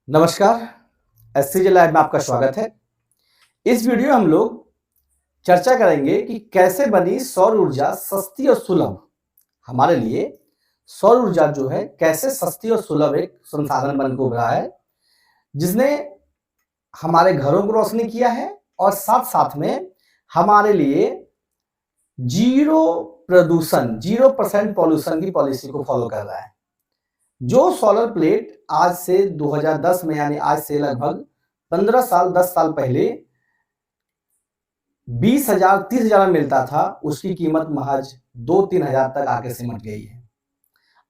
नमस्कार। एससीजे लाइव में आपका स्वागत है। इस वीडियो में हम लोग चर्चा करेंगे कि कैसे बनी सौर ऊर्जा सस्ती और सुलभ। हमारे लिए सौर ऊर्जा जो है कैसे सस्ती और सुलभ एक संसाधन बन के उभरा है, जिसने हमारे घरों को रोशनी किया है और साथ साथ में हमारे लिए जीरो प्रदूषण 0% पॉल्यूशन की पॉलिसी को फॉलो कर रहा है। जो सोलर प्लेट आज से 2010 में, यानी आज से लगभग 15 साल 10 साल पहले 20,000 30,000 में मिलता था, उसकी कीमत महज 2-3 हजार तक आके सिमट गई है।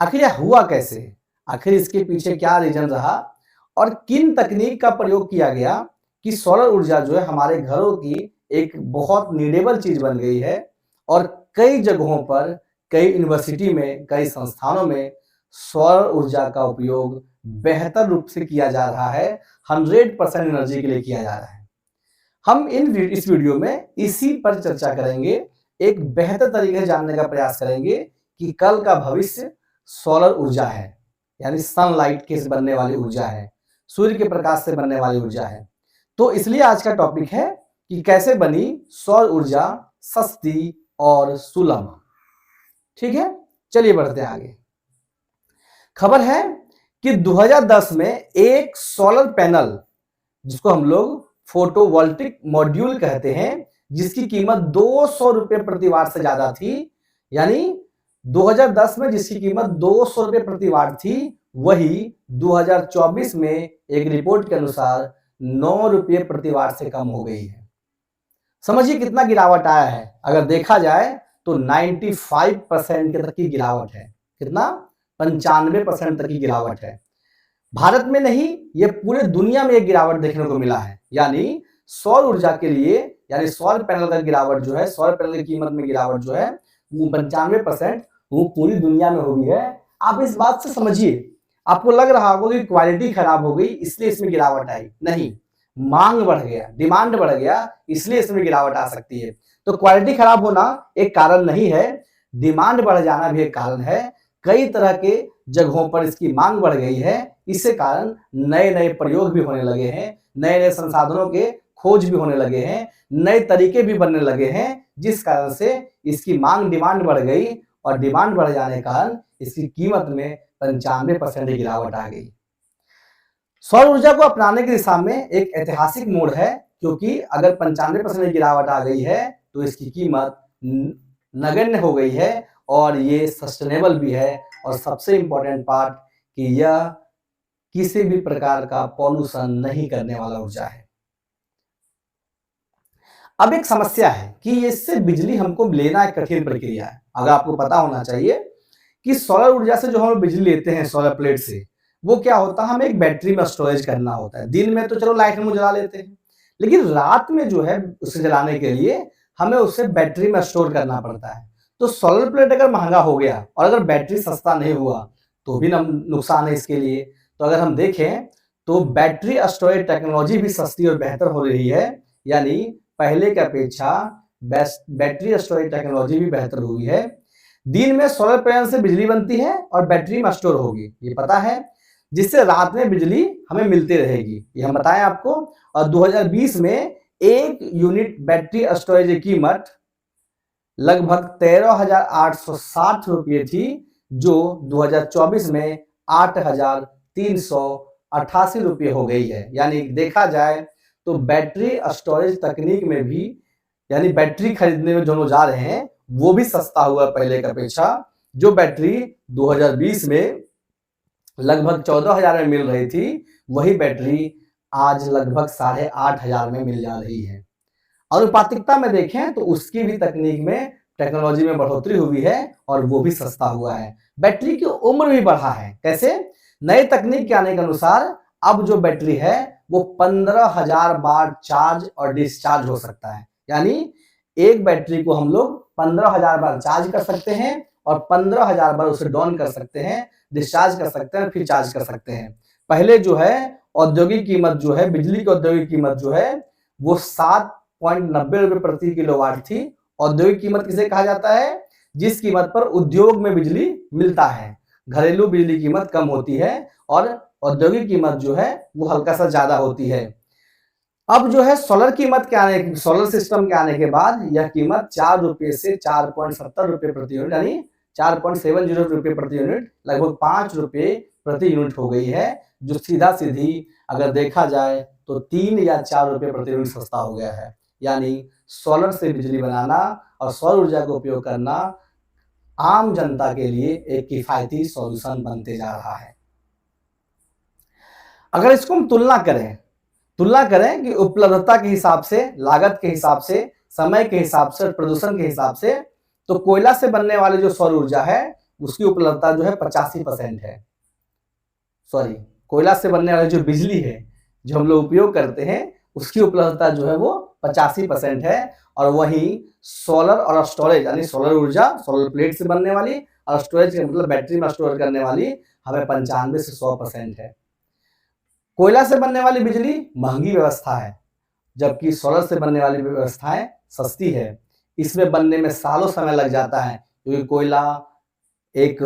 आखिर यह हुआ कैसे? आखिर इसके पीछे क्या रीजन रहा और किन तकनीक का प्रयोग किया गया कि सोलर ऊर्जा जो है हमारे घरों की एक बहुत नीडेबल चीज बन गई है और कई जगहों पर, कई यूनिवर्सिटी में, कई संस्थानों में सौर ऊर्जा का उपयोग बेहतर रूप से किया जा रहा है। 100% एनर्जी के लिए किया जा रहा है। हम इस वीडियो में इसी पर चर्चा करेंगे, एक बेहतर तरीके से जानने का प्रयास करेंगे कि कल का भविष्य सोलर ऊर्जा है, यानी सनलाइट के से बनने वाली ऊर्जा है, सूर्य के प्रकाश से बनने वाली ऊर्जा है। तो इसलिए आज का टॉपिक है कि कैसे बनी सौर ऊर्जा सस्ती और सुलभ। ठीक है, चलिए बढ़ते हैं आगे। खबर है कि 2010 में एक सोलर पैनल, जिसको हम लोग फोटोवोल्टिक मॉड्यूल कहते हैं, जिसकी कीमत 200 रुपए प्रति वाट से ज्यादा थी, यानी 2010 में जिसकी कीमत 200 रुपए प्रति वाट थी, वही 2024 में एक रिपोर्ट के अनुसार 9 रुपये प्रति वाट से कम हो गई है। समझिए कितना गिरावट आया है। अगर देखा जाए तो 95% के तक की गिरावट है। कितना? 95% तक की गिरावट है। भारत में नहीं, ये पूरे दुनिया में एक गिरावट देखने को मिला है। यानी सौर ऊर्जा के लिए, यानी सौर पैनल का गिरावट जो है, सौर पैनल की कीमत में गिरावट जो है वो 95% वो पूरी दुनिया में हुई है। आप इस बात से समझिए, आपको लग रहा होगा कि क्वालिटी खराब हो गई इसलिए इसमें गिरावट आई। नहीं, मांग बढ़ गया, डिमांड बढ़ गया, इसलिए इसमें गिरावट आ सकती है। तो क्वालिटी खराब होना एक कारण नहीं है, डिमांड बढ़ जाना भी एक कारण है। कई तरह के जगहों पर इसकी मांग बढ़ गई है, इससे कारण नए नए प्रयोग भी होने लगे हैं, नए नए संसाधनों के खोज भी होने लगे हैं, नए तरीके भी बनने लगे हैं, जिस कारण से इसकी मांग, डिमांड बढ़ गई और डिमांड बढ़ जाने के कारण इसकी कीमत में 95% की गिरावट आ गई। सौर ऊर्जा को अपनाने की दिशा में एक ऐतिहासिक मोड़ है, क्योंकि अगर 95% की गिरावट आ गई है तो इसकी कीमत नगण्य हो गई है और ये सस्टेनेबल भी है। और सबसे इंपॉर्टेंट पार्ट कि यह किसी भी प्रकार का पॉल्यूशन नहीं करने वाला ऊर्जा है। अब एक समस्या है कि इससे बिजली हमको लेना एक कठिन प्रक्रिया है। अगर आपको पता होना चाहिए कि सोलर ऊर्जा से जो हम बिजली लेते हैं सोलर प्लेट से, वो क्या होता है, हमें एक बैटरी में स्टोरेज करना होता है। दिन में तो चलो लाइट हम जला लेते हैं, लेकिन रात में जो है उसे जलाने के लिए हमें उसे बैटरी में स्टोर करना पड़ता है। तो सोलर प्लेट अगर महंगा हो गया और अगर बैटरी सस्ता नहीं हुआ तो भी नुकसान है इसके लिए। तो अगर हम देखें तो बैटरी स्टोरेज टेक्नोलॉजी भी सस्ती और बेहतर हो रही है, यानी पहले की अपेक्षा बैटरी स्टोरेज टेक्नोलॉजी भी बेहतर हुई है। दिन में सोलर पैनल से बिजली बनती है और बैटरी में स्टोर होगी, ये पता है, जिससे रात में बिजली हमें मिलती रहेगी, ये हम बताएं आपको। और 2020 में एक यूनिट बैटरी स्टोरेज की कीमत लगभग 13,860 रुपये थी, जो 2024 में 8,388 रुपये हो गई है। यानी देखा जाए तो बैटरी स्टोरेज तकनीक में भी, यानी बैटरी खरीदने में जो लोग जा रहे हैं वो भी सस्ता हुआ पहले की अपेक्षा। जो बैटरी 2020 में लगभग 14,000 में मिल रही थी, वही बैटरी आज लगभग 8,500 में मिल जा रही है। अनुपातिकता में देखें तो उसकी भी तकनीक में, टेक्नोलॉजी में बढ़ोतरी हुई है और वो भी सस्ता हुआ है। बैटरी की उम्र भी बढ़ा है। कैसे? नए तकनीक के आने के अनुसार अब जो बैटरी है वो 15,000 बार चार्ज और डिस्चार्ज हो सकता है। यानी एक बैटरी को हम लोग 15,000 बार चार्ज कर सकते हैं और 15,000 बार उसे डाउन कर सकते हैं, डिस्चार्ज कर सकते हैं, फिर चार्ज कर सकते हैं। पहले जो है औद्योगिक कीमत जो है, बिजली की औद्योगिक कीमत जो है वो 7.90 रुपये प्रति किलोवाट थी। औद्योगिक कीमत किसे कहा जाता है? जिस कीमत पर उद्योग में बिजली मिलता है। घरेलू बिजली कीमत कम होती है और औद्योगिक कीमत जो है वो हल्का सा ज्यादा होती है। अब जो है सोलर सिस्टम के आने के बाद यह कीमत 4 रुपये से 4.70 रुपये प्रति यूनिट यानी 4.70 रुपये प्रति यूनिट, लगभग 5 रुपये प्रति यूनिट हो गई है, जो सीधा सीधी अगर देखा जाए तो 3 या 4 रुपये प्रति यूनिट सस्ता हो गया है। यानी सोलर से बिजली बनाना और सौर ऊर्जा का उपयोग करना आम जनता के लिए एक किफायती सॉल्यूशन बनते जा रहा है। अगर इसको हम तुलना करें कि उपलब्धता के हिसाब से, लागत के हिसाब से, समय के हिसाब से, प्रदूषण के हिसाब से, तो कोयला से बनने वाली जो सौर ऊर्जा है उसकी उपलब्धता जो है 85% है। सॉरी, कोयला से बनने वाली जो बिजली है जो हम लोग उपयोग करते हैं उसकी उपलब्धता जो है वो 85% है। और वहीं सोलर और स्टोरेज यानी सोलर ऊर्जा, सोलर प्लेट से बनने वाली, और स्टोरेज मतलब बैटरी में स्टोर करने वाली हमें 95 से 100% है। कोयला से बनने वाली बिजली महंगी व्यवस्था है, जबकि सोलर से बनने वाली व्यवस्थाएं सस्ती है। इसमें बनने में सालों समय लग जाता है, क्योंकि कोयला एक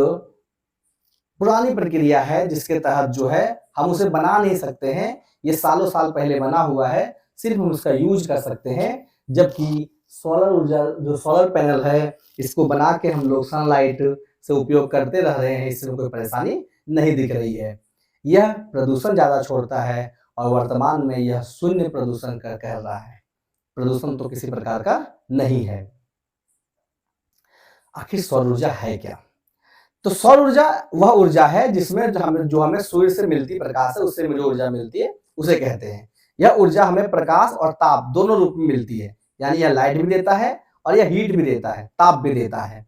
पुरानी प्रक्रिया है जिसके तहत जो है हम उसे बना नहीं सकते हैं, ये सालों साल पहले बना हुआ है, सिर्फ हम उसका यूज कर सकते हैं। जबकि सोलर ऊर्जा जो सोलर पैनल है इसको बना के हम लोग सनलाइट से उपयोग करते रह रहे हैं, इसमें कोई परेशानी नहीं दिख रही है। यह प्रदूषण ज्यादा छोड़ता है और वर्तमान में यह शून्य प्रदूषण का कह रहा है, प्रदूषण तो किसी प्रकार का नहीं है। आखिर सौर ऊर्जा है क्या? तो सौर ऊर्जा वह ऊर्जा है जिसमें जो हमें सूर्य से मिलती प्रकाश है, उससे जो ऊर्जा मिलती है उसे कहते हैं। यह ऊर्जा हमें प्रकाश और ताप दोनों रूप में मिलती है, यानी यह लाइट भी देता है और यह हीट भी देता है, ताप भी देता है।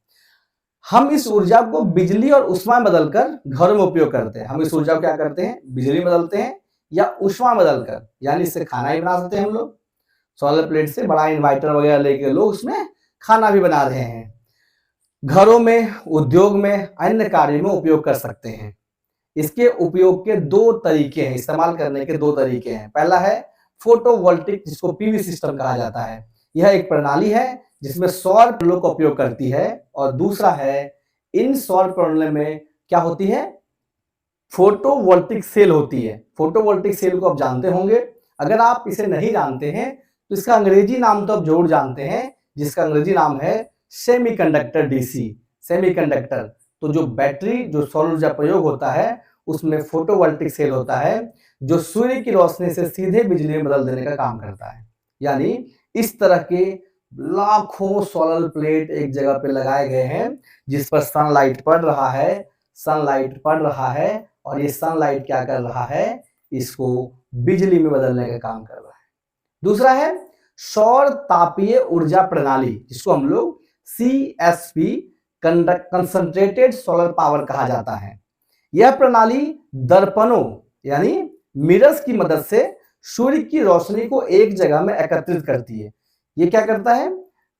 हम इस ऊर्जा को बिजली और ऊष्मा में बदलकर घरों में उपयोग करते हैं। हम इस ऊर्जा को क्या करते हैं? बिजली बदलते हैं या ऊष्मा बदलकर, यानी इससे खाना ही बना सकते हैं हम लोग। सोलर प्लेट से बड़ा इन्वर्टर वगैरह लेके लोग उसमें खाना भी बना रहे हैं। घरों में, उद्योग में, अन्य कार्यों में उपयोग कर सकते हैं। इसके उपयोग के 2 तरीके हैं, इस्तेमाल करने के 2 तरीके हैं। पहला है फोटोवोल्टिक, जिसको पीवी सिस्टम कहा जाता है। यह एक प्रणाली है जिसमें सौर पैनलों का उपयोग करती है। और दूसरा है, इन सौर पैनलों में क्या होती है? फोटोवोल्टिक सेल होती है। फोटोवोल्टिक सेल को आप जानते होंगे। अगर आप इसे नहीं जानते हैं तो इसका अंग्रेजी नाम तो आप जरूर जानते हैं, जिसका अंग्रेजी नाम है सेमीकंडक्टर डीसी, सेमीकंडक्टर। तो जो बैटरी, जो सौर ऊर्जा प्रयोग होता है उसमें फोटोवोल्टिक सेल होता है, जो सूर्य की रोशनी से सीधे बिजली में बदल देने का काम करता है। यानी इस तरह के लाखों सोलर प्लेट एक जगह पे लगाए गए हैं जिस पर सनलाइट पड़ रहा है, सनलाइट पड़ रहा है, और ये सनलाइट क्या कर रहा है? इसको बिजली में बदलने का काम कर रहा है। दूसरा है सौर तापीय ऊर्जा प्रणाली, जिसको हम लोग CSP, कंसंट्रेटेड सोलर पावर कहा जाता है। यह प्रणाली दर्पणों यानी मिरर्स की मदद से सूर्य की रोशनी को एक जगह में एकत्रित करती है। ये क्या करता है?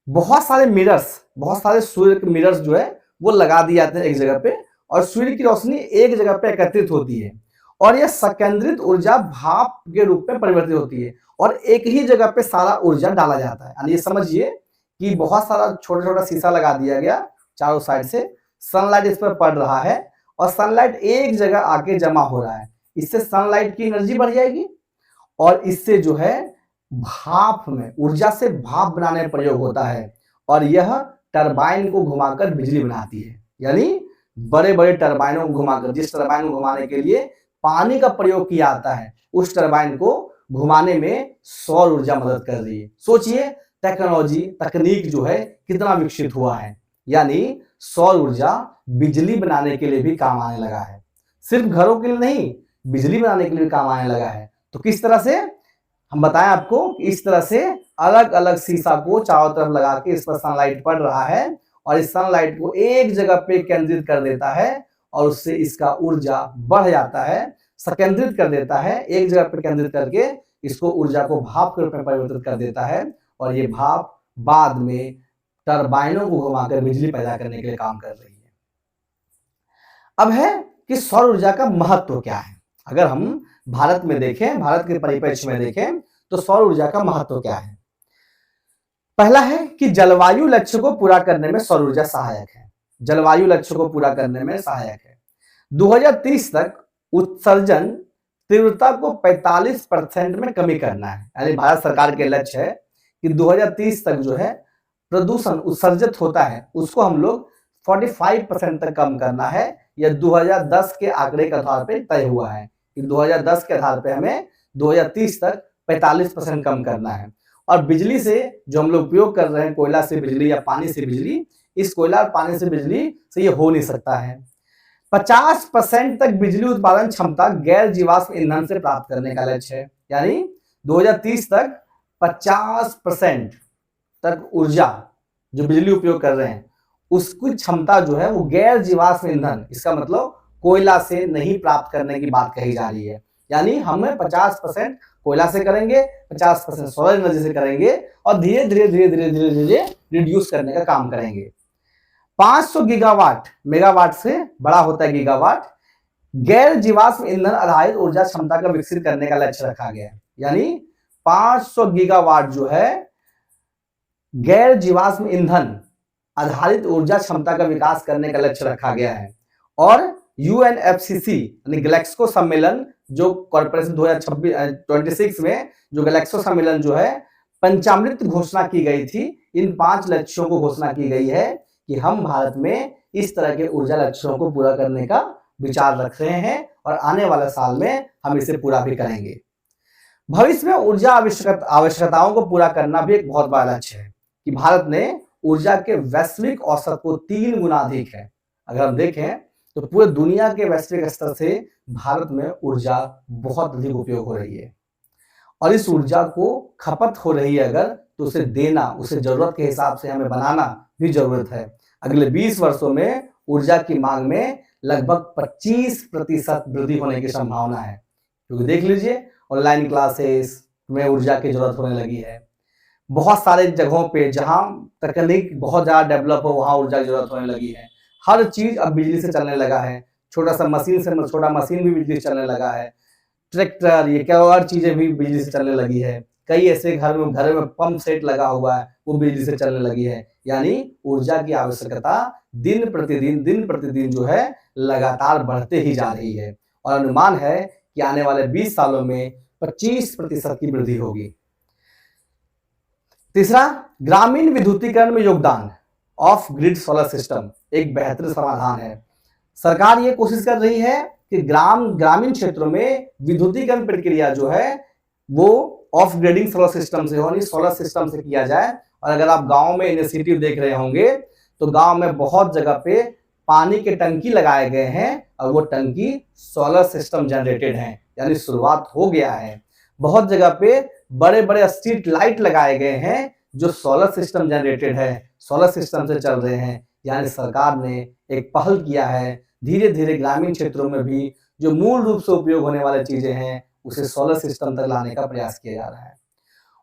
बहुत सारे सूर्य के मिरर्स जो है वो लगा दिए जाते हैं एक जगह पे, और सूर्य की रोशनी एक जगह पे एकत्रित होती है, और यह संकेंद्रित ऊर्जा भाप के रूप में परिवर्तित होती है, और एक ही जगह पे सारा ऊर्जा डाला जाता है। यानी ये समझिए कि बहुत सारा छोटा छोटा शीशा लगा दिया गया चारों साइड से, सनलाइट इस पर पड़ रहा है और सनलाइट एक जगह आके जमा हो रहा है। इससे सनलाइट की एनर्जी बढ़ जाएगी और इससे जो है भाप में, ऊर्जा से भाप बनाने में प्रयोग होता है, और यह टरबाइन को घुमाकर बिजली बनाती है। यानी बड़े बड़े टरबाइनों को घुमाकर, जिस टरबाइन को घुमाने के लिए पानी का प्रयोग किया जाता है, उस टरबाइन को घुमाने में सौर ऊर्जा मदद कर रही है। सोचिए तकनीक जो है कितना विकसित हुआ है। यानी सौर ऊर्जा बिजली बनाने के लिए भी काम आने लगा है, सिर्फ घरों के लिए नहीं, बिजली बनाने के लिए भी काम आने लगा है। तो किस तरह से? हम बताएं आपको कि इस तरह से अलग अलग शीशा को चारों तरफ लगा के इस पर सनलाइट पड़ रहा है, और इस सनलाइट को एक जगह पे केंद्रित कर देता है, और उससे इसका ऊर्जा बढ़ जाता है, संकेंद्रित कर देता है, एक जगह पे केंद्रित करके इसको ऊर्जा को भाप के रूप में परिवर्तित कर देता है, और ये भाप बाद में टरबाइनों को घुमाकर बिजली पैदा करने के लिए काम कर रही है। अब है कि सौर ऊर्जा का महत्व क्या है। अगर हम भारत में देखें, भारत के परिप्रेक्ष्य में देखें, तो सौर ऊर्जा का महत्व क्या है? पहला है कि जलवायु लक्ष्य को पूरा करने में सौर ऊर्जा सहायक है। जलवायु लक्ष्य को पूरा करने में सहायक है। 2030 तक उत्सर्जन तीव्रता को 45% में कमी करना है। यानी भारत सरकार के लक्ष्य है कि 2030 तक जो है प्रदूषण उत्सर्जित होता है उसको हम लोग 45% तक कम करना है। यह 2010 के आंकड़े के आधार पर तय हुआ है कि 2010 के आधार पर हमें 2030 तक 45% कम करना है। और बिजली से जो हम लोग उपयोग कर रहे हैं, कोयला से बिजली या पानी से बिजली, इस कोयला और पानी से बिजली से ये हो नहीं सकता है। 50% तक बिजली उत्पादन क्षमता गैर जीवाश्म ईंधन से प्राप्त करने का लक्ष्य है। यानी 2030 तक 50% तक ऊर्जा जो बिजली उपयोग कर रहे हैं उसकी क्षमता जो है वो गैर जीवाश्म ईंधन, इसका मतलब कोयला से नहीं प्राप्त करने की बात कही जा रही है। यानी हमें 50% कोयला से करेंगे, 50% सोलर एनर्जी से करेंगे और धीरे धीरे रिड्यूस करने का काम करेंगे। 500 गीगावाट, मेगावाट से बड़ा होता है गीगावाट, गैर जीवाश्म ईंधन आधारित ऊर्जा क्षमता का विकसित करने का लक्ष्य रखा गया है। यानी 500 गीगावाट जो है गैर जीवाश्म ईंधन आधारित ऊर्जा क्षमता का विकास करने का लक्ष्य रखा गया है। और UNFCCC यानी ग्लैक्सो सम्मेलन जो कॉर्पोरेशन 2026 में जो ग्लैक्सो सम्मेलन जो है पंचामृत घोषणा की गई थी, इन 5 लक्ष्यों को घोषणा की गई है कि हम भारत में इस तरह के ऊर्जा लक्ष्यों को पूरा करने का विचार रख रहे हैं और आने वाले साल में हम इसे पूरा भी करेंगे। भविष्य में ऊर्जा आवश्यकताओं को पूरा करना भी एक बहुत बड़ा लक्ष्य है कि भारत ने ऊर्जा के वैश्विक औसत को 3 गुना अधिक है। अगर हम देखें तो पूरे दुनिया के वैश्विक स्तर से भारत में ऊर्जा बहुत अधिक उपयोग हो रही है और इस ऊर्जा को खपत हो रही है अगर, तो उसे देना, उसे जरूरत के हिसाब से हमें बनाना भी जरूरत है। अगले 20 वर्षों में ऊर्जा की मांग में लगभग 25% वृद्धि होने की संभावना है। क्योंकि देख लीजिए ऑनलाइन क्लासेस में ऊर्जा की जरूरत होने लगी है। बहुत सारे जगहों पे जहां तकनीक बहुत ज्यादा डेवलप हो वहां ऊर्जा की जरूरत होने लगी है। हर चीज अब बिजली से चलने लगा है। छोटा सा मशीन से छोटा मशीन भी बिजली से चलने लगा है। ट्रैक्टर, ये क्या और चीजें भी बिजली से चलने लगी है। कई ऐसे घर में पंप सेट लगा हुआ है, वो बिजली से चलने लगी है। यानी ऊर्जा की आवश्यकता दिन प्रतिदिन जो है लगातार बढ़ते ही जा रही है और अनुमान है कि आने वाले 20 सालों में 25% की वृद्धि होगी। तीसरा, ग्रामीण विद्युतीकरण में योगदान ऑफ ग्रिड सोलर सिस्टम एक बेहतर समाधान है। सरकार ये कोशिश कर रही है कि ग्रामीण क्षेत्रों में विद्युतीकरण प्रक्रिया जो है वो ऑफ ग्रिडिंग सोलर सिस्टम से हो, सोलर सिस्टम से किया जाए। और अगर आप गांव में इनिशिएटिव देख रहे होंगे तो गांव में बहुत जगह पे पानी के टंकी लगाए गए हैं और वो टंकी सोलर सिस्टम जनरेटेड है, यानी शुरुआत हो गया है। बहुत जगह पे बड़े बड़े स्ट्रीट लाइट लगाए गए हैं जो सोलर सिस्टम जनरेटेड है, सोलर सिस्टम से चल रहे हैं। यानी सरकार ने एक पहल किया है, धीरे धीरे ग्रामीण क्षेत्रों में भी जो मूल रूप से उपयोग होने वाली चीजें हैं उसे सोलर सिस्टम तक लाने का प्रयास किया जा रहा है।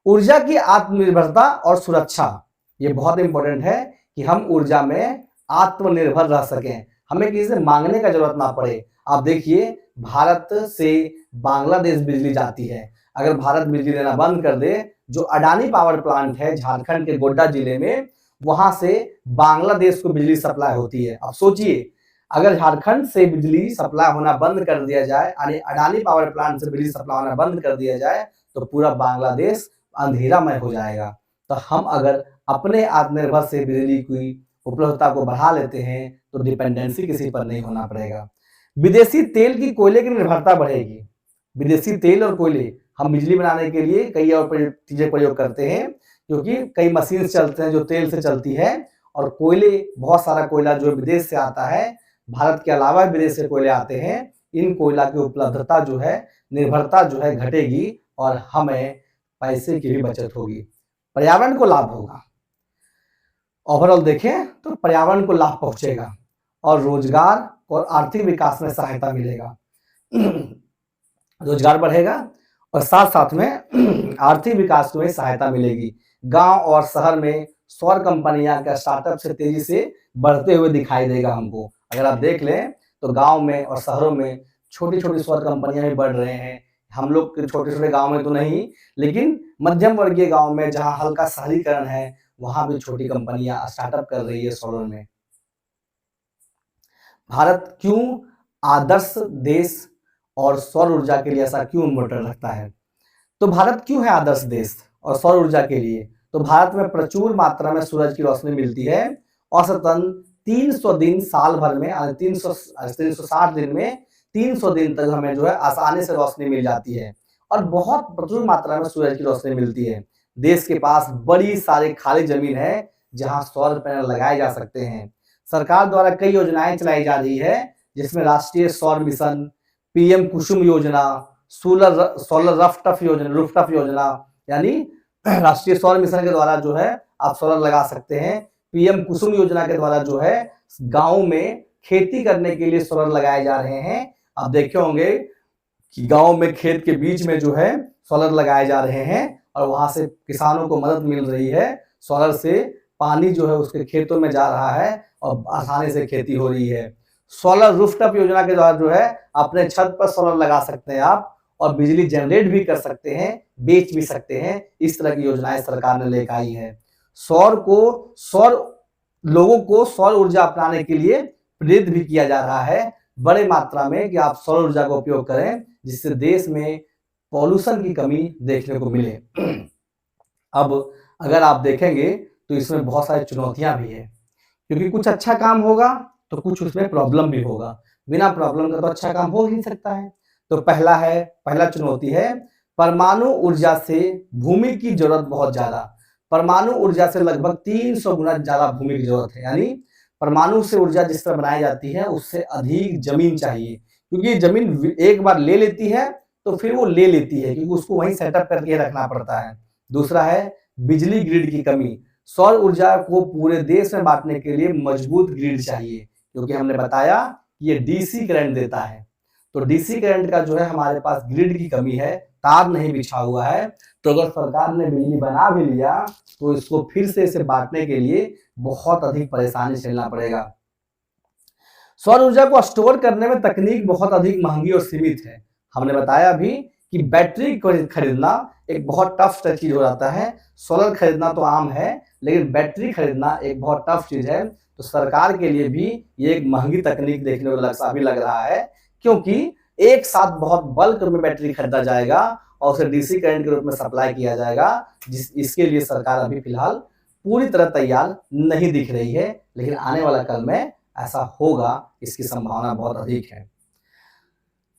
ऊर्जा की आत्मनिर्भरता और सुरक्षा, ये बहुत इंपॉर्टेंट है कि हम ऊर्जा में आत्मनिर्भर रह सकें, हमें किसी से मांगने का जरूरत ना पड़े। आप देखिए भारत से बांग्लादेश बिजली जाती है, अगर भारत बिजली देना बंद कर दे, जो अडानी पावर प्लांट है झारखंड के गोड्डा जिले में, वहां से बांग्लादेश को बिजली सप्लाई होती है। अब सोचिए अगर झारखंड से बिजली सप्लाई होना बंद कर दिया जाए, यानी अडानी पावर प्लांट से बिजली सप्लाई होना बंद कर दिया जाए तो पूरा बांग्लादेश अंधेरामय हो जाएगा। तो हम अगर अपने आत्मनिर्भर से बिजली की उपलब्धता को बढ़ा लेते हैं तो डिपेंडेंसी किसी पर नहीं होना पड़ेगा। विदेशी तेल की कोयले की निर्भरता बढ़ेगी। विदेशी तेल और कोयले हम बिजली बनाने के लिए कई और चीजें प्रयोग करते हैं, क्योंकि कई मशीन चलते हैं जो तेल से चलती है और कोयले, बहुत सारा कोयला जो विदेश से आता है, भारत के अलावा विदेश से कोयले आते हैं। इन कोयला की उपलब्धता जो है, निर्भरता जो है घटेगी और हमें पैसे की भी बचत होगी, पर्यावरण को लाभ होगा। ओवरऑल देखें तो पर्यावरण को लाभ पहुंचेगा और रोजगार और आर्थिक विकास में सहायता मिलेगा। रोजगार बढ़ेगा और साथ साथ में आर्थिक विकास में सहायता मिलेगी। गांव और शहर में सौर कंपनियां का स्टार्टअप से तेजी से बढ़ते हुए दिखाई देगा हमको। अगर आप देख लें तो गांव में और शहरों में छोटी छोटी सौर कंपनियां भी बढ़ रहे हैं। हम लोग छोटे छोटे गांव में तो नहीं, लेकिन मध्यम वर्गीय गांव में जहां हल्का शहरीकरण है वहां भी छोटी कंपनियां स्टार्टअप कर रही है सोलर में। भारत क्यों आदर्श देश और सौर ऊर्जा के लिए ऐसा क्यों इम्पोर्टेंट रखता है? तो भारत क्यों है आदर्श देश और सौर ऊर्जा के लिए? तो भारत में प्रचुर मात्रा में सूरज की रोशनी मिलती है। औसतन 300 दिन साल भर में 360 दिन में 300 दिन तक हमें जो है आसानी से रोशनी मिल जाती है और बहुत प्रचुर मात्रा में सूरज की रोशनी मिलती है। देश के पास बड़ी सारी खाली जमीन है जहां सौर पैनल लगाए जा सकते हैं। सरकार द्वारा कई योजनाएं चलाई जा रही है जिसमें राष्ट्रीय सौर मिशन, पीएम कुसुम योजना, सोलर रूफटॉप योजना यानी राष्ट्रीय सौर मिशन के द्वारा जो है आप सोलर लगा सकते हैं। पीएम कुसुम योजना के द्वारा जो है गांव में खेती करने के लिए सोलर लगाए जा रहे हैं। आप देखे होंगे कि गांव में खेत के बीच में जो है सोलर लगाए जा रहे हैं और वहां से किसानों को मदद मिल रही है। सोलर से पानी जो है उसके खेतों में जा रहा है और आसानी से खेती हो रही है। सोलर रूफटॉप योजना के द्वारा जो है अपने छत पर सोलर लगा सकते हैं आप और बिजली जनरेट भी कर सकते हैं, बेच भी सकते हैं। इस तरह की योजनाएं सरकार ने लेकर आई है। लोगों को सौर ऊर्जा अपनाने के लिए प्रेरित भी किया जा रहा है बड़े मात्रा में कि आप सौर ऊर्जा का उपयोग करें जिससे देश में पॉल्यूशन की कमी देखने को मिले। अब अगर आप देखेंगे तो इसमें बहुत सारी चुनौतियां भी है क्योंकि कुछ अच्छा काम होगा तो कुछ उसमें प्रॉब्लम भी होगा। बिना प्रॉब्लम का तो अच्छा काम हो ही नहीं सकता है। तो पहला चुनौती है परमाणु ऊर्जा से भूमि की जरूरत बहुत ज्यादा। परमाणु ऊर्जा से लगभग 300 गुना ज्यादा भूमि की जरूरत है। यानी परमाणु से ऊर्जा जिस तरह बनाई जाती है उससे अधिक जमीन चाहिए क्योंकि जमीन एक बार ले लेती है तो फिर वो ले लेती है क्योंकि उसको वहीं सेटअप करके रखना पड़ता है। दूसरा है बिजली ग्रिड की कमी। सौर ऊर्जा को पूरे देश में बांटने के लिए मजबूत ग्रिड चाहिए क्योंकि हमने बताया कि ये डीसी करंट देता है। तो डीसी करंट का जो है हमारे पास ग्रिड की कमी है, तार नहीं बिछा हुआ है। तो अगर सरकार ने बिजली बना भी लिया तो इसको फिर से इसे बांटने के लिए बहुत अधिक परेशानी झेलना पड़ेगा। सौर ऊर्जा को स्टोर करने में तकनीक बहुत अधिक महंगी और सीमित है। हमने बताया अभी कि बैटरी खरीदना एक बहुत टफ चीज हो जाता है। सोलर खरीदना तो आम है लेकिन बैटरी खरीदना एक बहुत टफ चीज है। तो सरकार के लिए भी ये एक महंगी तकनीक देखने को लग रहा है क्योंकि एक साथ बहुत बल्क में बैटरी खरीदा जाएगा और उसे डीसी करंट के रूप में सप्लाई किया जाएगा। इसके लिए सरकार अभी फिलहाल पूरी तरह तैयार नहीं दिख रही है लेकिन आने वाला कल में ऐसा होगा, इसकी संभावना बहुत अधिक है।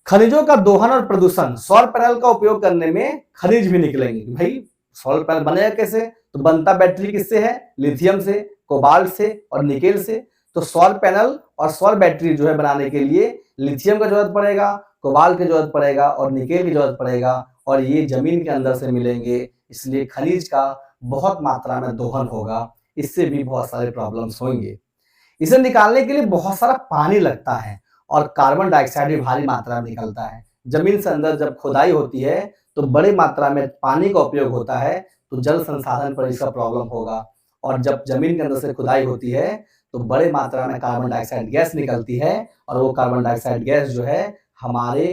खनिजों का दोहन और प्रदूषण। सौर पैनल का उपयोग करने में खनिज भी निकलेंगे। भाई सौर पैनल बनेगा कैसे? तो बनता बैटरी किससे है? लिथियम से, कोबाल्ट से और निकेल से। तो सौर पैनल और सौर बैटरी जो है बनाने के लिए लिथियम का जरूरत पड़ेगा, कोबाल्ट की जरूरत पड़ेगा और निकेल की जरूरत पड़ेगा और ये जमीन के अंदर से मिलेंगे। इसलिए खनिज का बहुत मात्रा में दोहन होगा, इससे भी बहुत सारे प्रॉब्लम्स होंगे। इसे निकालने के लिए बहुत सारा पानी लगता है और कार्बन डाइऑक्साइड भी भारी मात्रा में निकलता है। जमीन से अंदर जब खुदाई होती है तो बड़ी मात्रा में पानी का उपयोग होता है तो जल संसाधन पर इसका प्रॉब्लम होगा और जब जमीन के अंदर से खुदाई होती है तो बड़े मात्रा में कार्बन डाइऑक्साइड गैस निकलती है और वो कार्बन डाइऑक्साइड गैस जो है हमारे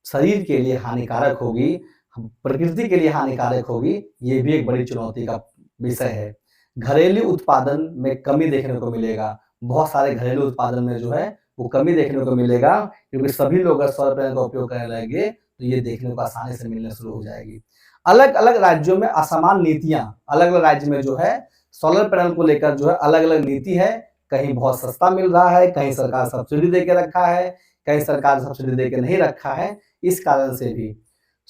शरीर के लिए हानिकारक होगी, प्रकृति के लिए हानिकारक होगी। ये भी एक बड़ी चुनौती का विषय है। घरेलू उत्पादन में कमी देखने को मिलेगा। बहुत सारे घरेलू उत्पादन में जो है वो कमी देखने को मिलेगा क्योंकि सभी लोग अगर सौर पैनल का उपयोग करने लगेंगे तो ये देखने को आसानी से मिलने शुरू हो जाएगी। अलग अलग राज्यों में असमान नीतियां, अलग अलग राज्य में जो है सोलर पैनल को लेकर जो है अलग अलग नीति है। कहीं बहुत सस्ता मिल रहा है, कहीं सरकार सब्सिडी दे के रखा है, कहीं सरकार सब्सिडी दे के नहीं रखा है। इस कारण से भी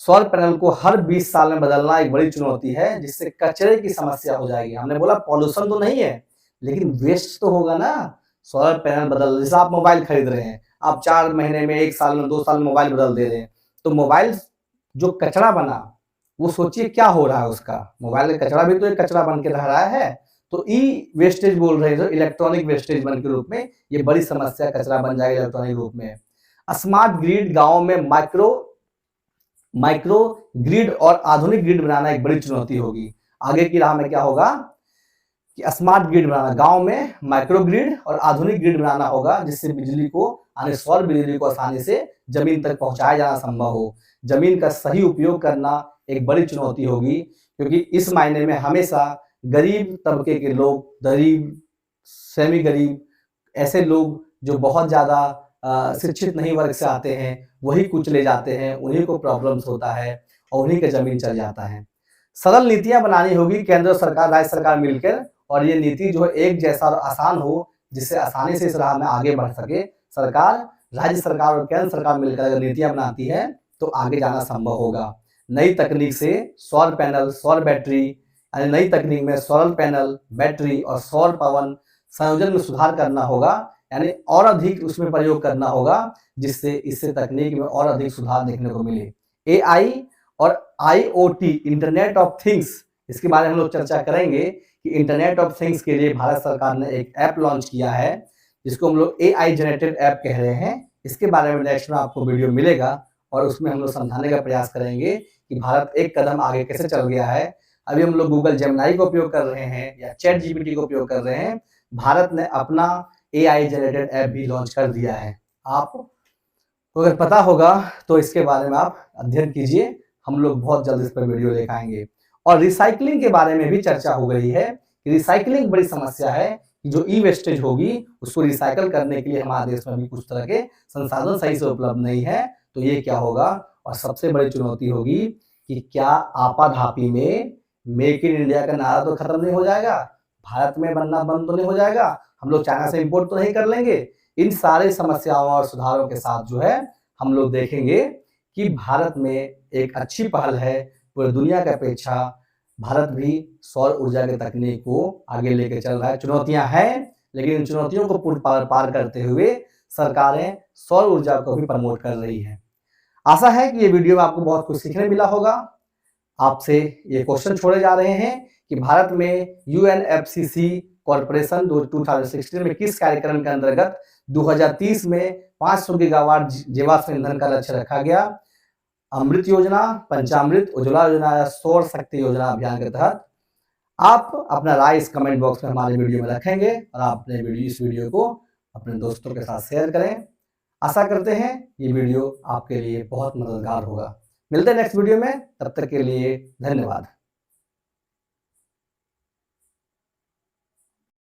सौर पैनल को हर 20 साल में बदलना एक बड़ी चुनौती है जिससे कचरे की समस्या हो जाएगी। हमने बोला पॉल्यूशन तो नहीं है लेकिन वेस्ट तो होगा ना। सोलर पैनल बदल, जैसे आप मोबाइल खरीद रहे हैं, आप 4 महीने में, 1 साल में, 2 साल में मोबाइल बदल दे रहे हैं तो मोबाइल जो कचरा बना वो सोचिए क्या हो रहा है उसका। मोबाइल का कचरा भी तो एक कचरा बन के रह रहा है। तो ई वेस्टेज बोल रहे हैं, इलेक्ट्रॉनिक वेस्टेज बन के रूप में ये बड़ी समस्या, कचरा बन जाएगा इलेक्ट्रॉनिक रूप में। स्मार्ट ग्रिड, गाँव में माइक्रो ग्रिड और आधुनिक ग्रिड बनाना एक बड़ी चुनौती होगी। आगे की राह में क्या होगा कि स्मार्ट ग्रिड बनाना, गांव में माइक्रो ग्रिड और आधुनिक ग्रिड बनाना होगा जिससे बिजली को, यानी सौर बिजली को आसानी से जमीन तक पहुंचाया जाना संभव हो। जमीन का सही उपयोग करना एक बड़ी चुनौती होगी क्योंकि इस मायने में हमेशा गरीब तबके के लोग, गरीब, सेमी गरीब, ऐसे लोग जो बहुत ज्यादा शिक्षित नहीं वर्ग से आते हैं वही कुचले जाते हैं, उन्हीं को प्रॉब्लम्स होता है और उन्हीं का जमीन चल जाता है। सरल नीतियां बनानी होगी केंद्र सरकार राज्य सरकार मिलकर, और ये नीति जो है एक जैसा और आसान हो, जिससे आसानी से इस राह में आगे बढ़ सके। सरकार, राज्य सरकार और केंद्र सरकार मिलकर अगर नीतियां बनाती है तो आगे जाना संभव होगा। नई तकनीक से सौर पैनल, सौर बैटरी, यानी नई तकनीक में सौर पैनल, बैटरी और सौर पवन संयोजन में सुधार करना होगा, यानी और अधिक उसमें प्रयोग करना होगा, जिससे इससे तकनीक में और अधिक सुधार देखने को मिले। AI और IoT, इंटरनेट ऑफ थिंग्स, इसके बारे में हम लोग चर्चा करेंगे कि इंटरनेट ऑफ थिंग्स के लिए भारत सरकार ने एक ऐप लॉन्च किया है, जिसको हम लोग AI जनरेटेड ऐप कह रहे हैं। इसके बारे में नेक्स्ट में आपको वीडियो मिलेगा और उसमें हम लोग समझाने का प्रयास करेंगे कि भारत एक कदम आगे कैसे चल गया है। अभी हम लोग गूगल जेमिनी का उपयोग कर रहे हैं या चैट GPT का उपयोग कर रहे हैं, भारत ने अपना AI जनरेटेड ऐप भी लॉन्च कर दिया है। आपको अगर पता होगा तो इसके बारे में आप अध्ययन कीजिए, हम लोग बहुत जल्द इस पर वीडियो लेकर आएंगे। और रिसाइकलिंग के बारे में भी चर्चा हो गई है कि रिसाइकलिंग बड़ी समस्या है, कि जो ई वेस्टेज होगी उसको रिसाइकल करने के लिए हमारे देश में भी कुछ तरह के संसाधन सही से उपलब्ध नहीं है। तो ये क्या होगा, और सबसे बड़ी चुनौती होगी कि क्या आपाधापी में मेक इन इंडिया का नारा तो खत्म नहीं हो जाएगा, भारत में बनना बंद तो नहीं हो जाएगा, हम लोग चाइना से इंपोर्ट तो नहीं कर लेंगे। इन सारे समस्याओं और सुधारों के साथ जो है हम लोग देखेंगे कि भारत में एक अच्छी पहल है। पूरी दुनिया की अपेक्षा भारत भी सौर ऊर्जा की तकनीक को आगे लेके चल रहा है। चुनौतियां हैं, लेकिन इन चुनौतियों को पार करते हुए सरकारें सौर ऊर्जा को भी प्रमोट कर रही हैं। आशा है कि ये वीडियो में आपको बहुत कुछ सीखने मिला होगा। आपसे ये क्वेश्चन छोड़े जा रहे हैं कि भारत में UNFCCC कॉर्पोरेशन 2016 में किस कार्यक्रम के अंतर्गत 2030 में 500 गीगावाट जीवाश्म ईंधन का लक्ष्य रखा गया। अमृत योजना, पंचामृत, उज्ज्वला योजना या सौर शक्ति योजना अभियान के तहत। आप अपना राय इस कमेंट बॉक्स में हमारे वीडियो में रखेंगे और आप अपने इस वीडियो को अपने दोस्तों के साथ शेयर करें। आशा करते हैं ये वीडियो आपके लिए बहुत मददगार होगा। मिलते हैं नेक्स्ट वीडियो में, तब तक के लिए धन्यवाद।